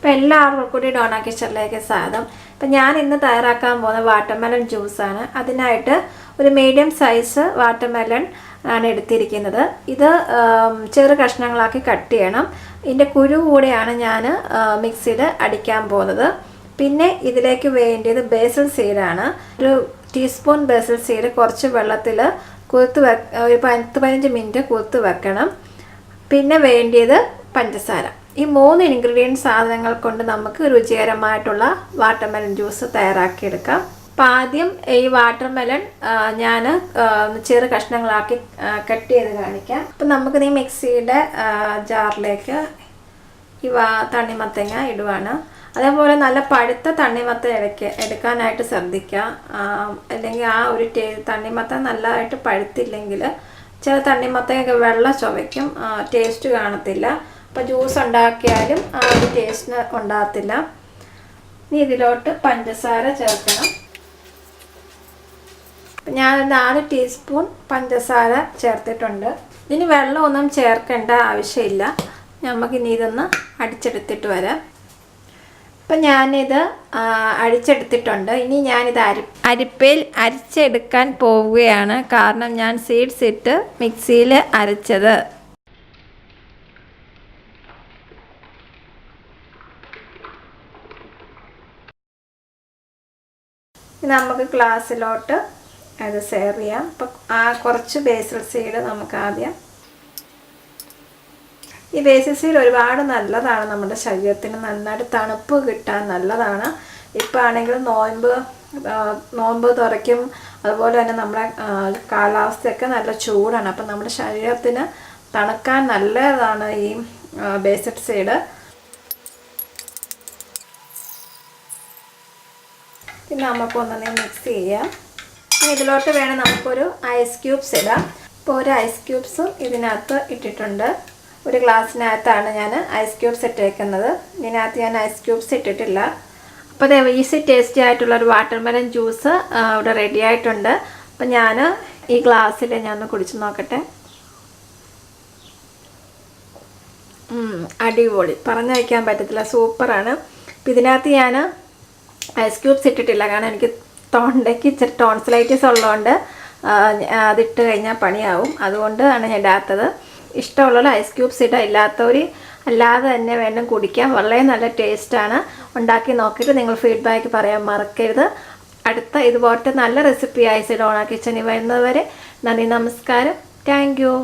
അപ്പോൾ എല്ലാവർക്കും കൂടി ഡോണ കിച്ചണിലേക്ക് സ്വാഗതം. അപ്പം ഞാൻ ഇന്ന് തയ്യാറാക്കാൻ പോകുന്ന വാട്ടർമെലൺ ജ്യൂസാണ്. അതിനായിട്ട് ഒരു മീഡിയം സൈസ് വാട്ടർമെലൺ ആണ് എടുത്തിരിക്കുന്നത്. ഇത് ചെറു കഷ്ണങ്ങളാക്കി കട്ട് ചെയ്യണം. ഇതിൻ്റെ കുരു കൂടെയാണ് ഞാൻ മിക്സിയിൽ അടിക്കാൻ പോകുന്നത്. പിന്നെ ഇതിലേക്ക് വേണ്ടിയത് ബേസിൽ സീഡാണ്. ഒരു ടീസ്പൂൺ ബേസിൽ സീഡ് കുറച്ച് വെള്ളത്തിൽ കുതിർത്ത് ഒരു 10-15 മിനിറ്റ് കുതിർത്ത് വെക്കണം. പിന്നെ വേണ്ടിയത് പഞ്ചസാര. ഈ 3 ഇൻഗ്രീഡിയൻറ്റ് സാധനങ്ങൾ കൊണ്ട് നമുക്ക് രുചികരമായിട്ടുള്ള വാട്ടർമെലൺ ജ്യൂസ് തയ്യാറാക്കിയെടുക്കാം. അപ്പോൾ ആദ്യം ഈ വാട്ടർമെലൺ ഞാൻ ചെറു കഷ്ണങ്ങളാക്കി കട്ട് ചെയ്ത് കാണിക്കാം. അപ്പം നമുക്കിത് ഈ മിക്സിയുടെ ജാറിലേക്ക് ഈ തണ്ണിമത്തങ്ങ ഇടുവാണ്. അതേപോലെ നല്ല പഴുത്ത തണ്ണിമത്തൻ എടുക്കാനായിട്ട് ശ്രദ്ധിക്കുക. അല്ലെങ്കിൽ ആ ഒരു തണ്ണിമത്തൻ നല്ലതായിട്ട് പഴുത്തില്ലെങ്കിൽ ചില തണ്ണിമത്തയൊക്കെ വെള്ള ചുവയ്ക്കും, ടേസ്റ്റ് കാണത്തില്ല. അപ്പോൾ ജ്യൂസ് ഉണ്ടാക്കിയാലും ആ ഒരു ടേസ്റ്റിന് ഉണ്ടാകത്തില്ല. ഇനി ഇതിലോട്ട് പഞ്ചസാര ചേർക്കണം. ഞാൻ 4 ടീസ്പൂൺ പഞ്ചസാര ചേർത്തിട്ടുണ്ട്. ഇനി വെള്ളമൊന്നും ചേർക്കേണ്ട ആവശ്യമില്ല. നമുക്കിനി ഇതൊന്ന് അടിച്ചെടുത്തിട്ട് വരാം. അപ്പം ഞാനിത് അടിച്ചെടുത്തിട്ടുണ്ട്. ഇനി ഞാനിത് അരിപ്പയിൽ അരിച്ചെടുക്കാൻ പോവുകയാണ്. കാരണം ഞാൻ സീഡ്സ് ഇട്ട് മിക്സിയിൽ അരച്ചത്. നമുക്ക് ഗ്ലാസ്സിലോട്ട് അത് സെർവ് ചെയ്യാം. അപ്പം കുറച്ച് ബേസിൽ സീഡ് നമുക്ക് ആദ്യം. ഈ ബേസിൽ സീഡ് ഒരുപാട് നല്ലതാണ്, നമ്മുടെ ശരീരത്തിന് നന്നായിട്ട് തണുപ്പ് കിട്ടാൻ നല്ലതാണ്. ഇപ്പം ആണെങ്കിൽ നോമ്പ് തുറയ്ക്കും. അതുപോലെ തന്നെ നമ്മുടെ കാലാവസ്ഥയൊക്കെ നല്ല ചൂടാണ്. അപ്പം നമ്മുടെ ശരീരത്തിന് തണുക്കാൻ നല്ലതാണ് ഈ ബേസിൽ സീഡ്. പിന്നെ നമുക്കൊന്നേ മിക്സ് ചെയ്യാം. ഇതിലോട്ട് വേണം നമുക്കൊരു ഐസ് ക്യൂബ്സ് ഇടാം. ഇപ്പോൾ ഒരു ഐസ് ക്യൂബ്സും ഇതിനകത്ത് ഇട്ടിട്ടുണ്ട്. ഒരു ഗ്ലാസ്സിനകത്താണ് ഞാൻ ഐസ് ക്യൂബ്സ് ഇട്ടേക്കുന്നത്. ഇതിനകത്ത് ഞാൻ ഐസ് ക്യൂബ്സ് ഇട്ടിട്ടില്ല. അപ്പോൾ അത് ഈസി ടേസ്റ്റി ആയിട്ടുള്ളൊരു വാട്ടർമെലൺ ജ്യൂസ് ഇവിടെ റെഡി ആയിട്ടുണ്ട്. അപ്പം ഞാൻ ഈ ഗ്ലാസ്സിൽ ഞാനൊന്ന് കുടിച്ച് നോക്കട്ടെ. അടിപൊളി, പറഞ്ഞു വയ്ക്കാൻ പറ്റത്തില്ല, സൂപ്പറാണ്. അപ്പം ഇതിനകത്ത് ഞാൻ ഐസ് ക്യൂബ്സ് ഇട്ടിട്ടില്ല. കാരണം എനിക്ക് തൊണ്ടയ്ക്ക് ഇച്ചിരി ടോൺസിലൈറ്റിസ് ഉള്ളതുകൊണ്ട് അതിട്ട് കഴിഞ്ഞാൽ പണിയാവും. അതുകൊണ്ടാണ് ഞാൻ ഇടാത്തത്. ഇഷ്ടമുള്ള ഐസ് ക്യൂബ്സ് ഇടാം, ഇല്ലാത്തവർ അല്ലാതെ തന്നെ വേണം കുടിക്കാൻ. വളരെ നല്ല ടേസ്റ്റാണ്. ഉണ്ടാക്കി നോക്കിയിട്ട് നിങ്ങൾ ഫീഡ്ബാക്ക് പറയാൻ മറക്കരുത്. അടുത്ത ഇതുപോലത്തെ നല്ല റെസിപ്പി ആയി ഡോണ കിച്ചണിൽ വരുന്നതുവരെ നന്ദി, നമസ്കാരം, താങ്ക് യു.